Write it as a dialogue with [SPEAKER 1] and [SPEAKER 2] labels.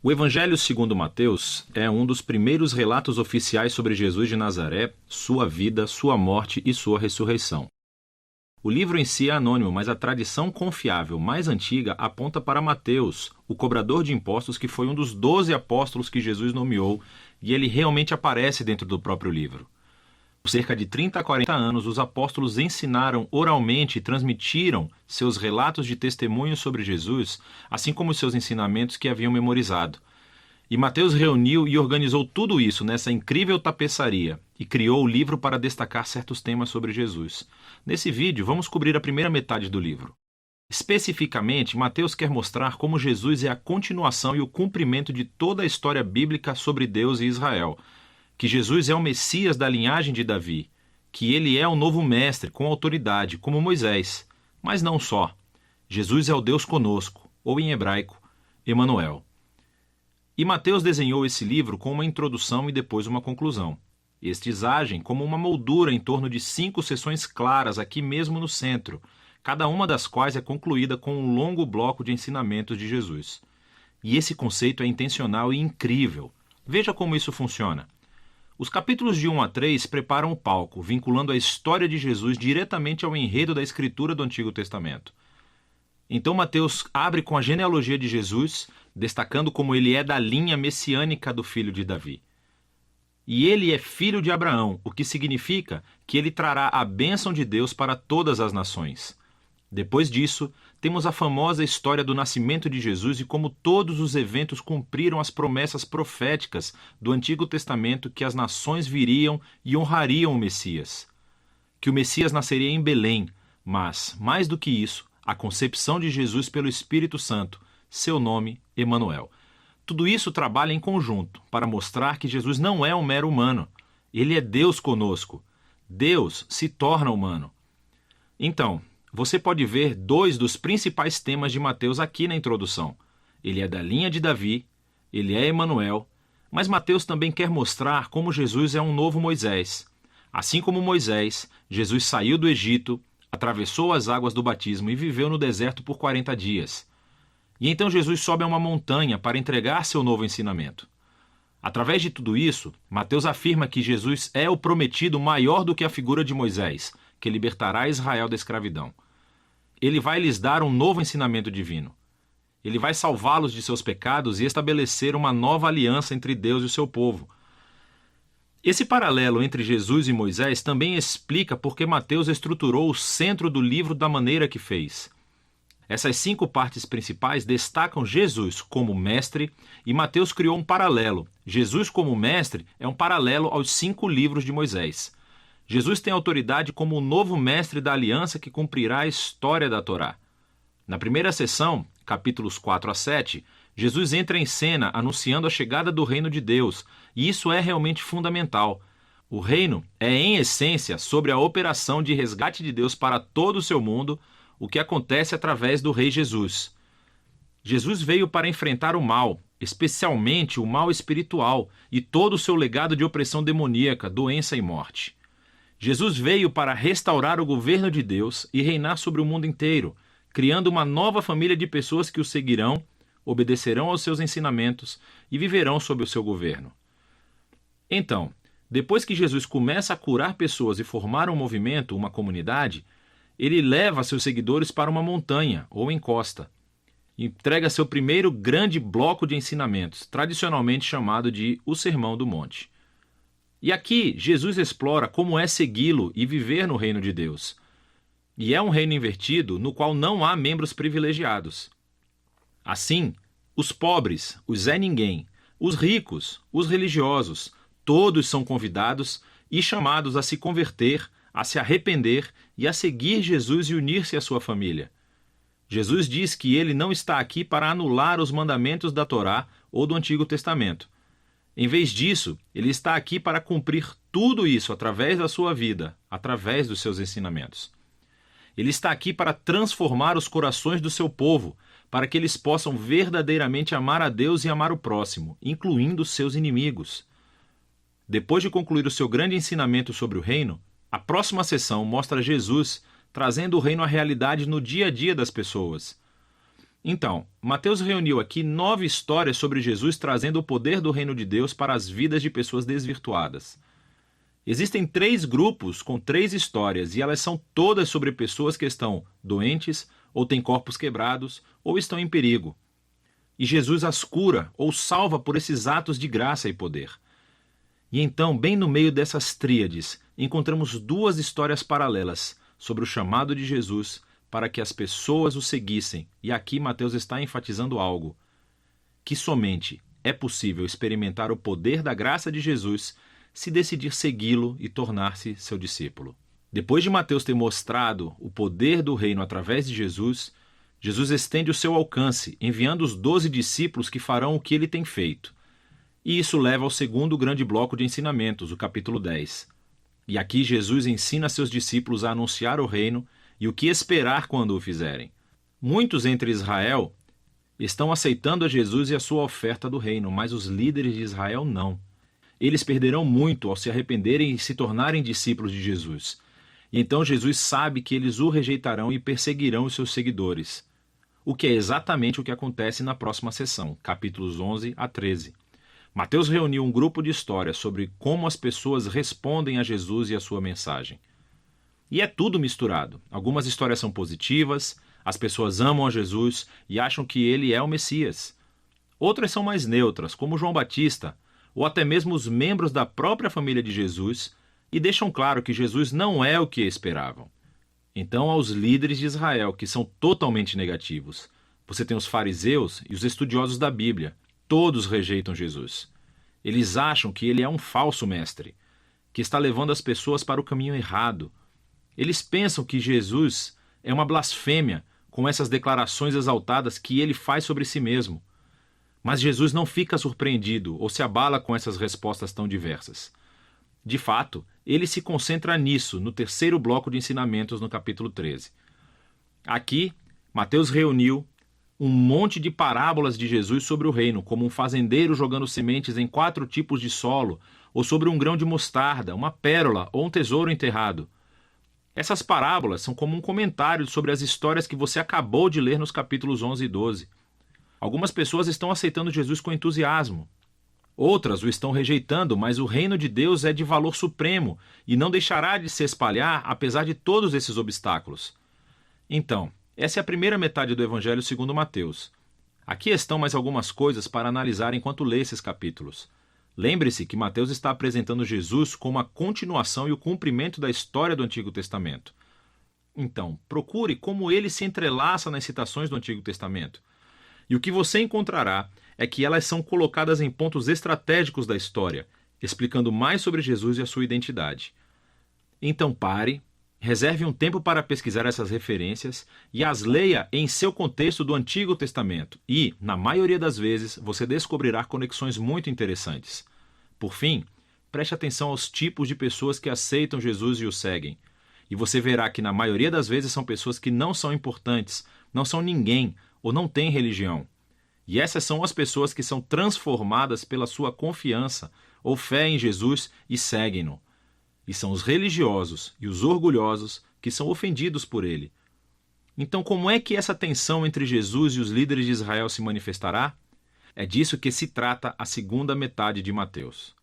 [SPEAKER 1] O Evangelho segundo Mateus é um dos primeiros relatos oficiais sobre Jesus de Nazaré, sua vida, sua morte e sua ressurreição. O livro em si é anônimo, mas a tradição confiável mais antiga aponta para Mateus, o cobrador de impostos que foi um dos 12 apóstolos que Jesus nomeou, e ele realmente aparece dentro do próprio livro. Por cerca de 30 a 40 anos, os apóstolos ensinaram oralmente e transmitiram seus relatos de testemunho sobre Jesus, assim como seus ensinamentos que haviam memorizado. E Mateus reuniu e organizou tudo isso nessa incrível tapeçaria e criou o livro para destacar certos temas sobre Jesus. Nesse vídeo, vamos cobrir a primeira metade do livro. Especificamente, Mateus quer mostrar como Jesus é a continuação e o cumprimento de toda a história bíblica sobre Deus e Israel, que Jesus é o Messias da linhagem de Davi, que ele é o novo mestre com autoridade, como Moisés. Mas não só. Jesus é o Deus conosco, ou em hebraico, Emanuel. E Mateus desenhou esse livro com uma introdução e depois uma conclusão. Estes agem como uma moldura em torno de 5 seções claras aqui mesmo no centro, cada uma das quais é concluída com um longo bloco de ensinamentos de Jesus. E esse conceito é intencional e incrível. Veja como isso funciona. Os capítulos de 1 a 3 preparam o palco, vinculando a história de Jesus diretamente ao enredo da escritura do Antigo Testamento. Então Mateus abre com a genealogia de Jesus, destacando como ele é da linha messiânica do filho de Davi. E ele é filho de Abraão, o que significa que ele trará a bênção de Deus para todas as nações. Depois disso, temos a famosa história do nascimento de Jesus e como todos os eventos cumpriram as promessas proféticas do Antigo Testamento que as nações viriam e honrariam o Messias. Que o Messias nasceria em Belém, mas, mais do que isso, a concepção de Jesus pelo Espírito Santo, seu nome, Emanuel. Tudo isso trabalha em conjunto para mostrar que Jesus não é um mero humano. Ele é Deus conosco. Deus se torna humano. Então, você pode ver 2 dos principais temas de Mateus aqui na introdução. Ele é da linha de Davi, ele é Emanuel, mas Mateus também quer mostrar como Jesus é um novo Moisés. Assim como Moisés, Jesus saiu do Egito, atravessou as águas do batismo e viveu no deserto por 40 dias. E então Jesus sobe a uma montanha para entregar seu novo ensinamento. Através de tudo isso, Mateus afirma que Jesus é o prometido maior do que a figura de Moisés, que libertará Israel da escravidão. Ele vai lhes dar um novo ensinamento divino. Ele vai salvá-los de seus pecados e estabelecer uma nova aliança entre Deus e o seu povo. Esse paralelo entre Jesus e Moisés também explica por que Mateus estruturou o centro do livro da maneira que fez. Essas 5 partes principais destacam Jesus como mestre e Mateus criou um paralelo. Jesus como mestre é um paralelo aos 5 livros de Moisés. Jesus tem autoridade como o novo mestre da aliança que cumprirá a história da Torá. Na primeira sessão, capítulos 4 a 7, Jesus entra em cena anunciando a chegada do reino de Deus, e isso é realmente fundamental. O reino é, em essência, sobre a operação de resgate de Deus para todo o seu mundo, o que acontece através do Rei Jesus. Jesus veio para enfrentar o mal, especialmente o mal espiritual, e todo o seu legado de opressão demoníaca, doença e morte. Jesus veio para restaurar o governo de Deus e reinar sobre o mundo inteiro, criando uma nova família de pessoas que o seguirão, obedecerão aos seus ensinamentos e viverão sob o seu governo. Então, depois que Jesus começa a curar pessoas e formar um movimento, uma comunidade, ele leva seus seguidores para uma montanha ou encosta. Entrega seu primeiro grande bloco de ensinamentos, tradicionalmente chamado de o Sermão do Monte. E aqui, Jesus explora como é segui-lo e viver no reino de Deus. E é um reino invertido no qual não há membros privilegiados. Assim, os pobres, os Zé Ninguém, os ricos, os religiosos, todos são convidados e chamados a se converter, a se arrepender e a seguir Jesus e unir-se à sua família. Jesus diz que ele não está aqui para anular os mandamentos da Torá ou do Antigo Testamento. Em vez disso, ele está aqui para cumprir tudo isso através da sua vida, através dos seus ensinamentos. Ele está aqui para transformar os corações do seu povo, para que eles possam verdadeiramente amar a Deus e amar o próximo, incluindo seus inimigos. Depois de concluir o seu grande ensinamento sobre o reino, a próxima sessão mostra Jesus trazendo o reino à realidade no dia a dia das pessoas. Então, Mateus reuniu aqui 9 histórias sobre Jesus trazendo o poder do reino de Deus para as vidas de pessoas desvirtuadas. Existem 3 grupos com 3 histórias e elas são todas sobre pessoas que estão doentes, ou têm corpos quebrados, ou estão em perigo. E Jesus as cura ou salva por esses atos de graça e poder. E então, bem no meio dessas tríades, encontramos 2 histórias paralelas sobre o chamado de Jesus para que as pessoas o seguissem. E aqui Mateus está enfatizando algo: que somente é possível experimentar o poder da graça de Jesus se decidir segui-lo e tornar-se seu discípulo. Depois de Mateus ter mostrado o poder do reino através de Jesus, Jesus estende o seu alcance, enviando os 12 discípulos que farão o que ele tem feito. E isso leva ao segundo grande bloco de ensinamentos, o capítulo 10. E aqui Jesus ensina seus discípulos a anunciar o reino e o que esperar quando o fizerem. Muitos entre Israel estão aceitando a Jesus e a sua oferta do reino, mas os líderes de Israel não. Eles perderão muito ao se arrependerem e se tornarem discípulos de Jesus. E então Jesus sabe que eles o rejeitarão e perseguirão os seus seguidores. O que é exatamente o que acontece na próxima sessão, capítulos 11 a 13. Mateus reuniu um grupo de histórias sobre como as pessoas respondem a Jesus e a sua mensagem. E é tudo misturado. Algumas histórias são positivas, as pessoas amam a Jesus e acham que ele é o Messias. Outras são mais neutras, como João Batista, ou até mesmo os membros da própria família de Jesus, e deixam claro que Jesus não é o que esperavam. Então, aos líderes de Israel, que são totalmente negativos, você tem os fariseus e os estudiosos da Bíblia. Todos rejeitam Jesus. Eles acham que ele é um falso mestre, que está levando as pessoas para o caminho errado. Eles pensam que Jesus é uma blasfêmia com essas declarações exaltadas que ele faz sobre si mesmo. Mas Jesus não fica surpreendido ou se abala com essas respostas tão diversas. De fato, ele se concentra nisso no terceiro bloco de ensinamentos no capítulo 13. Aqui, Mateus reuniu um monte de parábolas de Jesus sobre o reino, como um fazendeiro jogando sementes em 4 tipos de solo, ou sobre um grão de mostarda, uma pérola ou um tesouro enterrado. Essas parábolas são como um comentário sobre as histórias que você acabou de ler nos capítulos 11 e 12. Algumas pessoas estão aceitando Jesus com entusiasmo. Outras o estão rejeitando, mas o reino de Deus é de valor supremo e não deixará de se espalhar apesar de todos esses obstáculos. Então, essa é a primeira metade do Evangelho segundo Mateus. Aqui estão mais algumas coisas para analisar enquanto lê esses capítulos. Lembre-se que Mateus está apresentando Jesus como a continuação e o cumprimento da história do Antigo Testamento. Então, procure como ele se entrelaça nas citações do Antigo Testamento. E o que você encontrará é que elas são colocadas em pontos estratégicos da história, explicando mais sobre Jesus e a sua identidade. Então pare, reserve um tempo para pesquisar essas referências e as leia em seu contexto do Antigo Testamento e, na maioria das vezes, você descobrirá conexões muito interessantes. Por fim, preste atenção aos tipos de pessoas que aceitam Jesus e o seguem. E você verá que na maioria das vezes são pessoas que não são importantes, não são ninguém ou não têm religião. E essas são as pessoas que são transformadas pela sua confiança ou fé em Jesus e seguem-no. E são os religiosos e os orgulhosos que são ofendidos por ele. Então, como é que essa tensão entre Jesus e os líderes de Israel se manifestará? É disso que se trata a segunda metade de Mateus.